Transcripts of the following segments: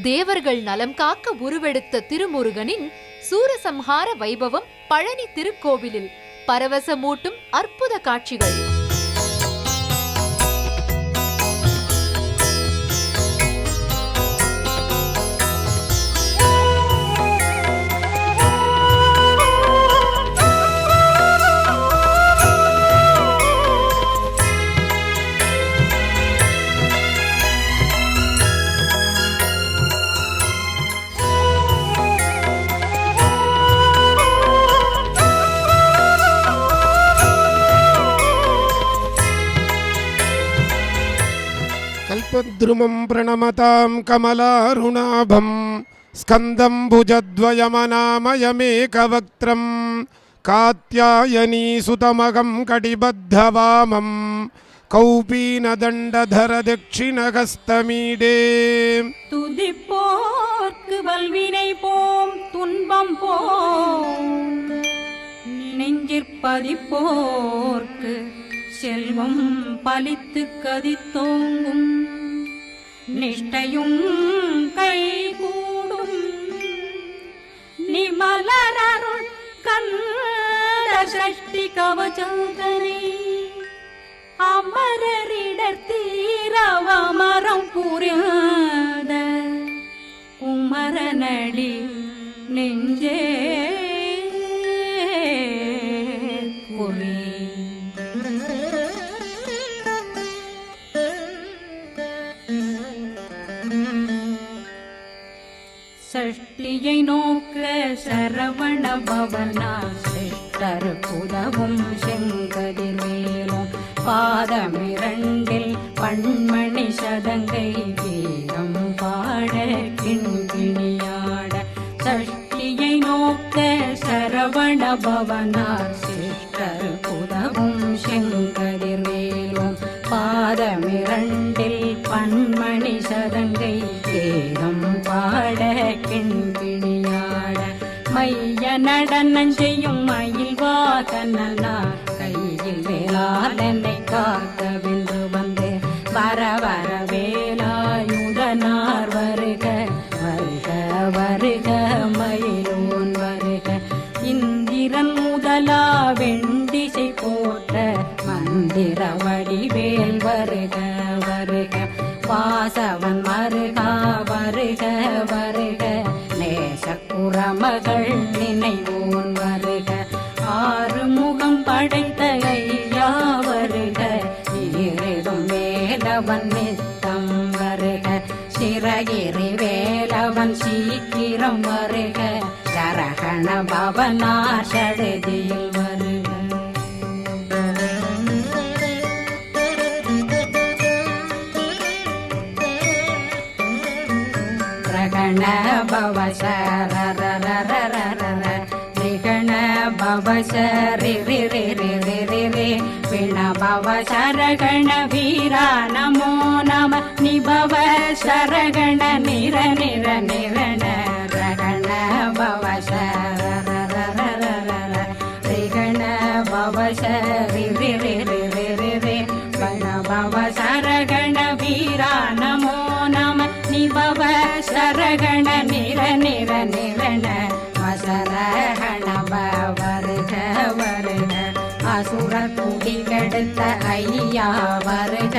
தேவர்கள் நலம் காக்க உருவெடுத்த திருமுருகனின் சூரசம்ஹார வைபவம் பழனி திருக்கோவிலில் பரவசமூட்டும் அற்புத காட்சிகள். கல்பத்ருமம் பிரணமதாம் கமலாருணாபம் ஸ்கந்தம் புஜத்வயமநாமயமேகவக்த்ரம் காத்யாயனீ சுதமகம் கடிபத்தவாமம் கௌபீனதண்டதர தட்சிணகஸ்தமீடே. துதிப்போர்க்கு வல்வினை போம் துன்பம் போம், நெஞ்சிற்பதிப்போர்க்கு செல்வம் பலித்து கதித்தோங்கும், நிஷ்டையும் கைகூடும் நிமலரருள் கந்த சஷ்டி கவசந்தனை அமரரிடர் தீரவமரம் புரியாத குமரனடி நெஞ்சே சஷ்டியை நோக்க சரவண பவனா சிஷ்டர் புதவும் செங்கதிர்வேலும் பாதமிரண்டில் பண்மணி சதங்கை வீரம் பாட கிண்கிணியாட. சஷ்டியை நோக்க சரவண பவனா சிஷ்டர் புதவும் செங்கதிர்வேலும் பாதமிரண்டில் பண்மணி சதங்கை வேதம் பாட கிண்கிணியாட. மைய நடனம் செய்யும் மயில் வாகனா கையில் வேளாளனை காக்கவென்று வந்து வர வர வேலாயுதனார் வருக வருக வருக மயிலோன் வருக. இந்திரன் முதலா வெண்டிசை போற்ற மந்திர வடிவேல் வருக வருக. வாசவன் மருகா வருக வருக, நேசக்குறமகள் நினைவோன் வருக. ஆறு முகம் படைத்த ஐயா வருக, ஈரிடும் வேலவன் நித்தம் வருக. சிறகிரி வேலவன் சீக்கிரம் வருக, சரகண பவனார் சடுதியில் வருக. ரிகண பவசரி விண பவ சரகண வீரா நமோ நம நிபவ சரகண நிர நிர நிரண ரகண பவசரிகண பவசரி வண பவ சரகண வீரா நமோ நம நிபவ சரகண நிர நிர நிரண வசரகண வருக வருக. அசுர துடி கெடுத்த ஐயா வருக,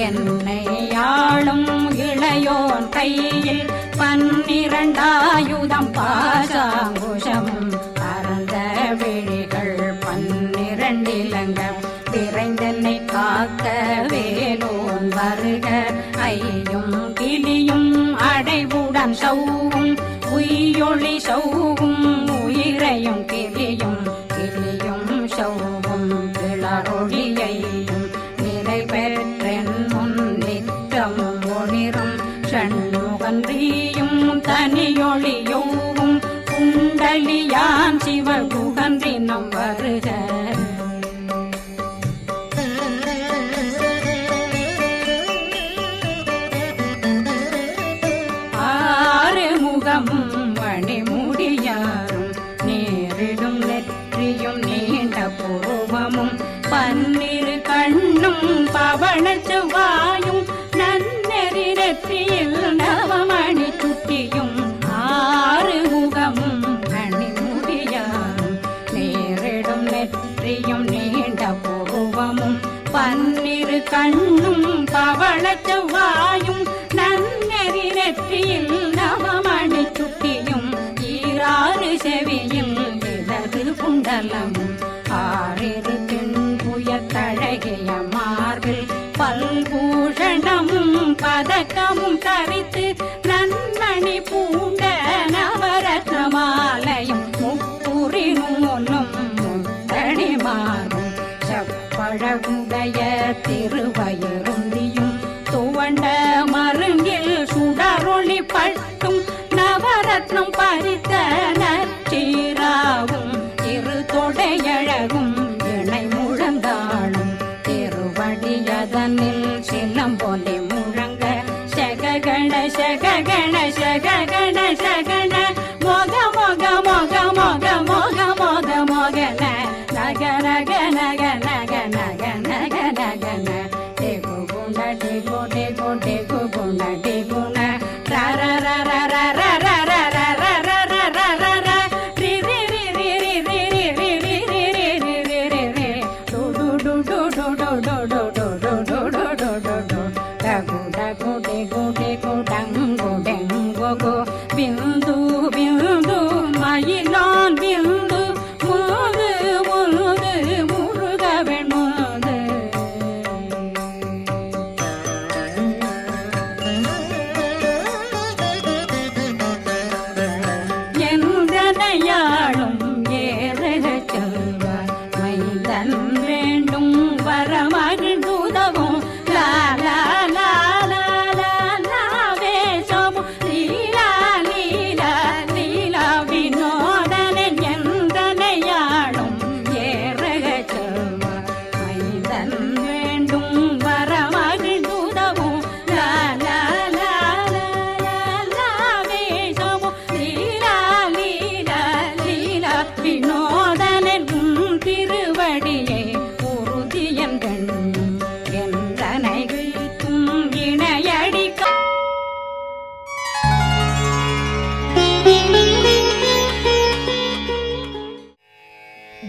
என்னை ஆளும் இளையோன் கையில் 12 பாசாங்குஷம் பரந்த விழிகள் 12 இலங்கம் விரைந்தனை காக்க வேலோன் வருக. ஐயும் கிளியும் அடைவுடன் சௌவும் உயிரொளி சௌவும் உயிரையும் கிளியும் கிளியும் சௌவும் கிளரொளியையும் நிலை பெற்றென் முன் நித்தம் ஒளிரும் ஷண்முகன்றியும் தனியொளியோவும் குண்டலியான் சிவகுகன்றினம் வருக. மணிமுடியாரும் நேரிடும் நெற்றியும் நீண்ட பூர்வமும் 12 கண்ணும் பவள செவ்வாயும் நன்னெறி நெற்றியில் நவமணி சுட்ட பவளச் செவ்வாயும் நன்னெறி நெற்றியில் நவமணி சுட்டியும் ஈராறு செவியில் இடது குண்டலமும் ஆறிரு தின்புயத்தழகிய மார்பில் பல்பூஷணமும் பதக்கமும் தரித்து நன்மணி பூண்ட நவரத்ன மாலையும் முப்புரி நூலும் முத்தணி மாறும் செப்பழகுடைய திருவயருந்தியும் துவண்ட மருங்கில் சுடரொளி பட்டும் நவரத்னம் பறித்த நச்சீராவும் இரு தொடையழகும் இணை முழந்தாளும் திருவடியதனில் சிலம்பொலி முழங்க சககண சககண சககண சகண மொக மொக மொக மொக மொக மொக மொகன நக நக நக நக நக நக நகன டெகு குண டெகு டெகு டெகு குண டெகுண ர ர ர ர ர ர ர ர ர ர ர ர ர ர ரி ரி ரி ரி ரி ரி ரி ரி ரி ரி ரி ரி ரி ரி டு டு டு டு டு டு டு டு டு டு டு டு டு டு டகு டகு டெகு டெகு டங்கு டெங்கு கு பிந்து பிந்து மயிலான் பிந்து முது முது முருகவன் முது என்றனையாளும் ஏறக செல்வார் மைந்தன் வேண்டும் வரமகிழ் தூதவும் லாலா லாலா லாலா வேஷமும் லீலா லீலா லீலா வினோதனன் என்றனையாளும் ஏறக செல்வார் மைந்தன் வேண்டும் வரமகிழ் தூதவும் லாலா லாலா லாலா வேஷமும் லீலா லீலா லீலா வினோதனன் திருவடியை உறுதியன்கண் என்றனை வைத்தும் இணையடிக்க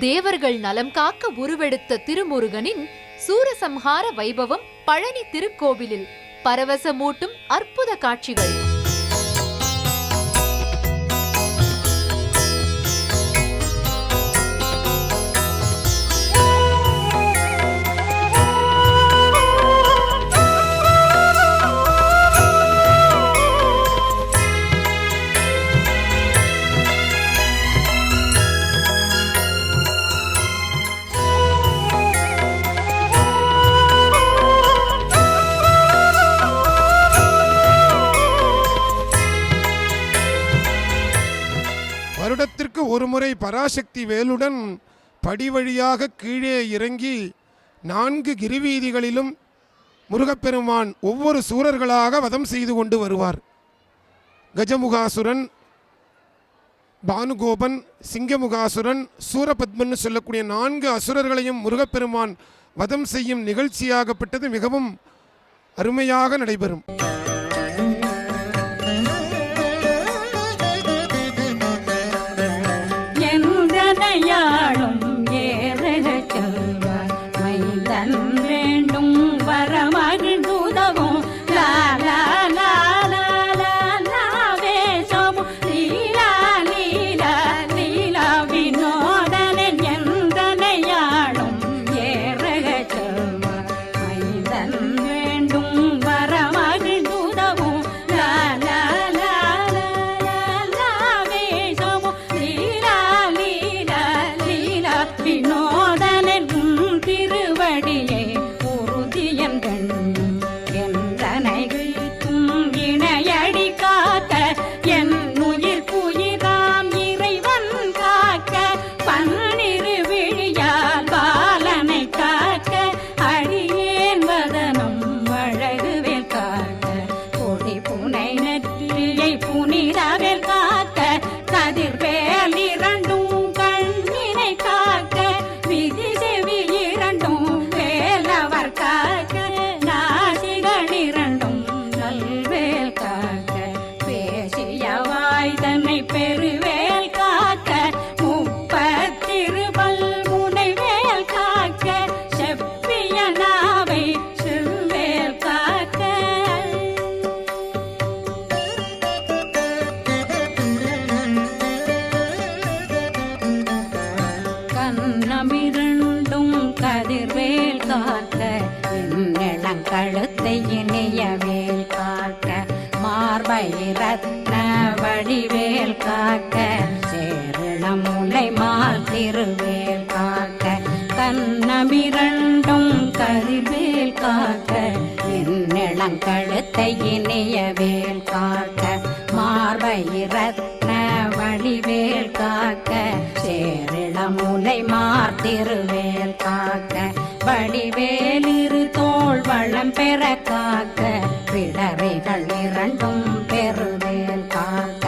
தேவர்கள் நலம் காக்க உருவெடுத்த திருமுருகனின் சூரசம்ஹார வைபவம் பழனி திருக்கோவிலில் பரவசமூட்டும் அற்புத காட்சிகள். வருடத்திற்கு ஒருமுறை பராசக்தி வேலுடன் படி வழியாக கீழே இறங்கி 4 கிரிவீதிகளிலும் முருகப்பெருமான் ஒவ்வொரு சூரர்களாக வதம் செய்து கொண்டு வருவார். கஜமுகாசுரன், பானுகோபன், சிங்கமுகாசுரன், சூரபத்மன் சொல்லக்கூடிய 4 அசுரர்களையும் முருகப்பெருமான் வதம் செய்யும் நிகழ்ச்சியாகப்பட்டது மிகவும் அருமையாக நடைபெறும். என்றனையாளும் ஏறக செல்வார் மைந்தன் வேண்டும் வரமகிழ் தூதவும் லாலா லாலா லாலா வேஷமும் லீலா லீலா லீலா வினோதனன் என்றனையாளும் ஏறக செல்வார் மைந்தன் வேண்டும் வரமகிழ் காக்க சேரணமுலை மால் திருவேல் காக்க கண்ணமிரண்டும் கரிவேல் காக்க என்னிளங்கழுத்தை இனியவேல் காக்க மார்பயிரத்ன வடிவேல் காக்க சேரிளமுலை மார் திருவேல் காக்க வடிவேலிரு தோள் வளம் பெற காக்க பிடரைகள் இரண்டும் பெருவேல் காக்க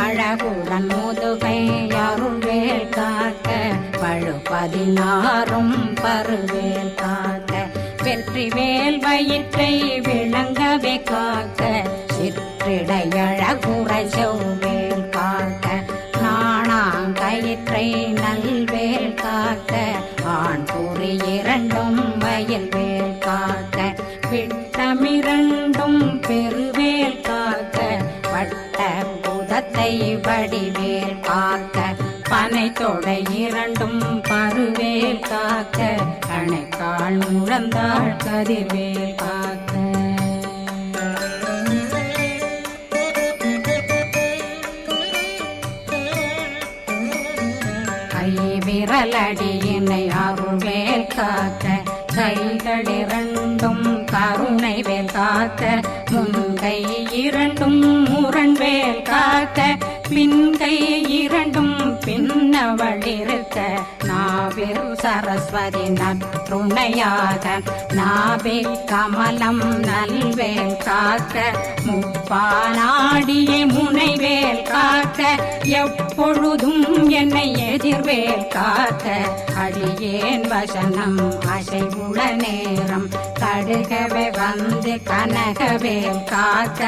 அழகுடன் முதுகை அருள்வேல் காக்க பழு16 பருவேல் காக்க வெற்றி வேல் வயிற்றை விளங்கவே காக்க சிற்றிடையழகுரை செவ்வேல் காக்க நாணாங்கயிற்றை நல்வேல் காக்க ஆண் குறி இரண்டும் வயல்வேல் காக்க விட்டமிரண்டும் பெருவேல் காக்க வட்ட புதத்தை வடிவேல் காக்க பனை தொடை இரண்டும் பருவேல் காக்க கணைக்கால் முழந்தாள் கதிர்வேல் காக்க விரலடியினை அருள்வேல் காக்க கைகளிரண்டும் கருணை வேல் காக்க முன்கை இரண்டும் முரண்வேல் காக்க பின்கை இரண்டும் பின்னவளிருக்க நாவில் சரஸ்வதி நற்றுணையாக நாபி கமலம் நல்வேல் காக்க முப்பானாடியை முனைவேல் காக்க எப்பொழுதும் என்னை எதிர்வேல் காக்க அடியேன் வசனம் அசைவுள நேரம் கடுகவே வந்து கனகவேல் காக்க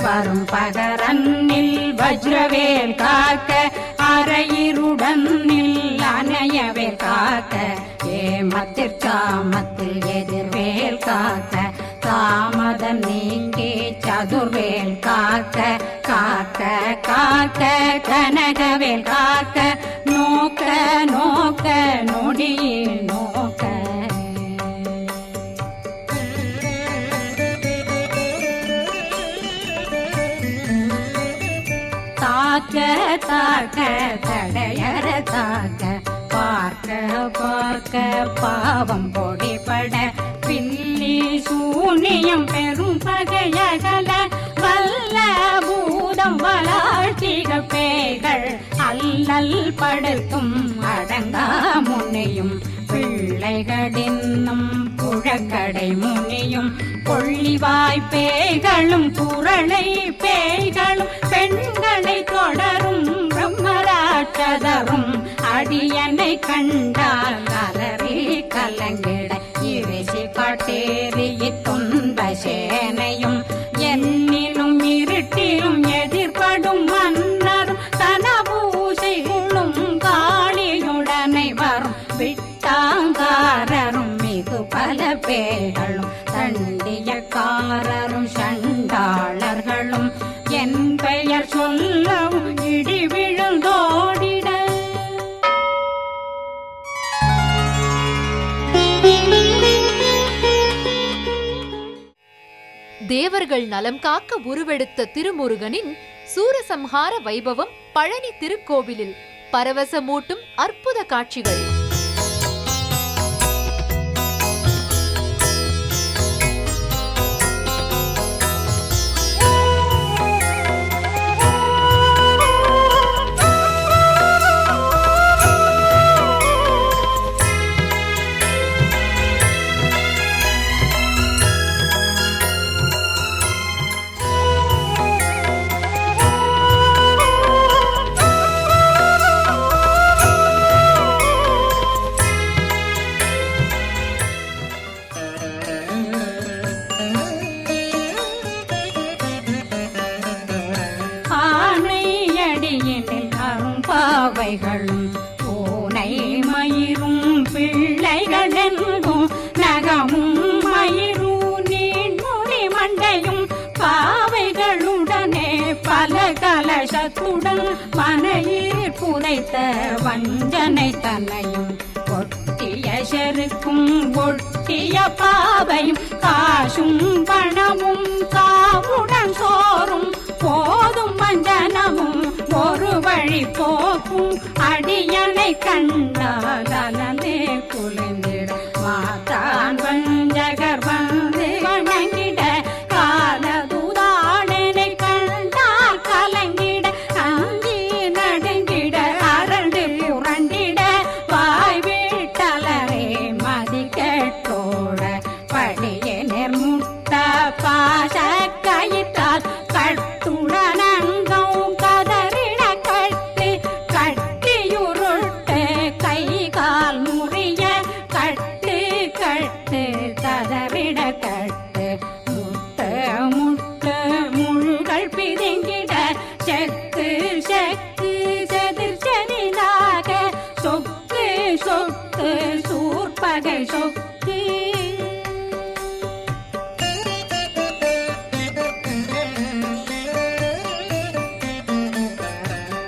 வரும் பகரன்னில் வஜ்ரவேல் காக்க அரையிருடன் அணையவே காக்க ஏமத்திற்காமத்தில் எதிர்வேல் காக்க தாமதம் நீங்கி சதுர்வேல் காக்க காக்க காக்க கனகவேல் காக்க நோக்க நோக்க நொடியில் நோக்க தாக்க தாக்க தடையற தாக்க பார்க்க பார்க்க பாவம் பொடிபட பில்லி சூனியம் பெரும் பகையகல வல்ல பூதம் வளாழ்த்திக பேய்கள் அல்லல் படுத்தும் அடங்கா முன்னையும் பிள்ளைகளின்னும் புழக்கடை முனியும் கொள்ளிவாய் பேய்களும் குரளை பேய்களும் பெண்களை தொடரும் பிரம்மராட்சதரும் அடியனை கண்டால் அலறி கலங்கிட இரிசி காட்டேறி துன்ப சேனையும் என்னிலும் இருட்டிலும் எதிர்படும் மன்னரும் தனபூசைகளும் காளியுடனை வரும் விட்டாங்காரரும் மிகு பல பேர்களும் தண்டியக்காரரும் சண்டாளர்களும் என் பெயர் சொல்லவும் இடி விழுந்தோடிட தேவர்கள் நலம் காக்க உருவெடுத்த திருமுருகனின் சூரசம்ஹார வைபவம் பழனி திருக்கோவிலில் பரவசமூட்டும் அற்புத காட்சிகள். பாவைகளும் பூனை மயிரும் பிள்ளைகளெங்கும் நகமும் மயிரும் நீண்முடி மண்டையும் பாவைகளுடனே பல கலசத்துடன் மனையில் புதைத்த வஞ்சனை தன்னையும் ஒட்டிய செருக்கும் ஒட்டிய பாவையும் காசும் பணமும் காவுடன் சோறும் போதும் மஞ்சனமும் ஒரு வழி போக்கும் அடியனை கண்டால் அலந்தே குளிந்திட மாத்தான் வஞ்சகர் வந்து வணங்கிட காலதுதாடனை கண்டால் கலங்கிட அஞ்சி நடுங்கிட அரண்டு புரண்டிட வாய் வீட்டலரே மதி கேட்டோட படியே நிர்முட்ட பாச கயிற்றால் கட்டுடனங்கும் கதறிட கட்டு கட்டியுருட்டு கை கால் முறிய கட்டு கட்டு கதறிட கட்டு முட்டு முட்டு முழுகள் பிதுங்கிட செக்கு செக்கு செதிர் செதிலாக சொக்கு சொக்கு சூர்பகை சொக்கு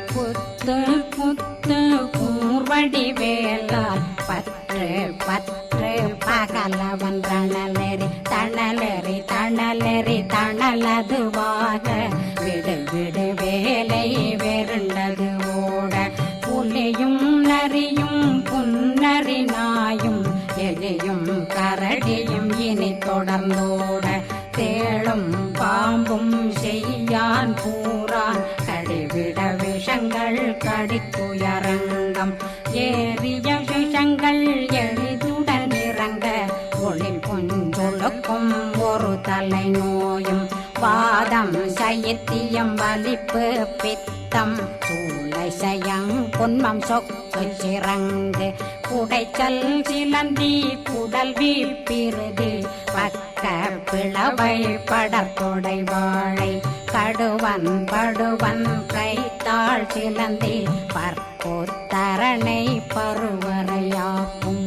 புத்து புத்து கூர்வடி வேலால் பற்று பற்று பகலவன் தணலெறி தணலெறி தணலெறி தணலதுவாக விடு விடு வேலை வெருண்டது ஓட புலியும் நரியும் புன்னரி நாயும் எலியும் கரடியும் இனி தொடர்ந்தோட தேளும் பாம்பும் செய்யான் பூரான் கடிவிட விஷங்கள் கடித்துயரங்கம் ஏறிய விஷங்கள் எளிதுடன் இறங்க ஒளில் புஞ்சொழுக்கும் ஒரு தலை நோயும் வாதம் சைத்தியம் வலிப்பு பித்தம் சூளை சயங் பொன்மம் சொக்கு சிறங்கு குடைச்சல் சிலந்தி குடல் வீழ்பிருதி பக்க பிளவை படத்தொடை வாழை கடுவன் படுவன் கைத்தாள் சிலந்தி பற்போத்தரணை பருவரையாக்கும்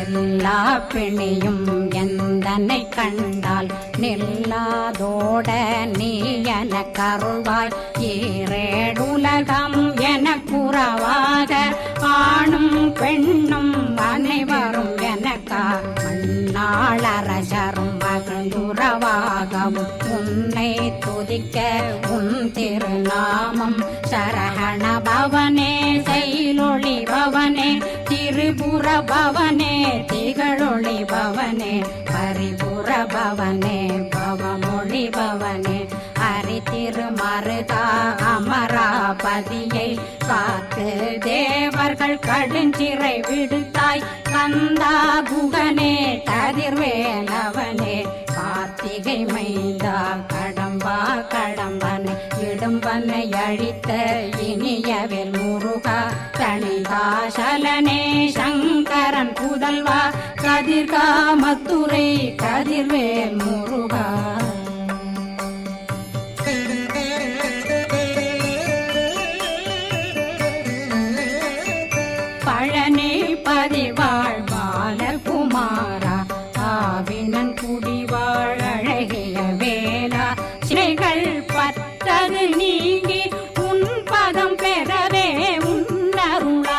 எல்லா பிணியும் எந்தனை கண்டால் நில்லாதோட நீ என கருள்வாய் ஈரேடுலகம் என குறவாக ஆணும் பெண்ணும் அனைவரும் எனக்கா மண்ணாளரசரும் மகிழ்ந்துறவாகவும் உன்னை துதிக்க உன் திருநாமம் சரகண பவனே செயலொளி பவனே திரிபுர பவனே திகழொளி பவனே பரிபுர பவனே பவமொழி பவனே ஹரி திருமருகா அமராபதியை காத்து தேவர்கள் கடுஞ்சிறை விடுத்தாய் கந்தா குகனே கதிர்வேலவனே கார்த்திகை மைந்தா கடம்பா கடம்பனை இடும்பனை அழித்த இனியவேல் முருகா தணிகாசலனே சங்கரன் புதல்வா கதிர்காமத்துரை கதிர்வேல் முருகா பழனி பதிவாழ் பாலகுமாரா ஆவினன் குடிவாழ் அழகிய வேலா சிறைகள் பத்தது நீங்கி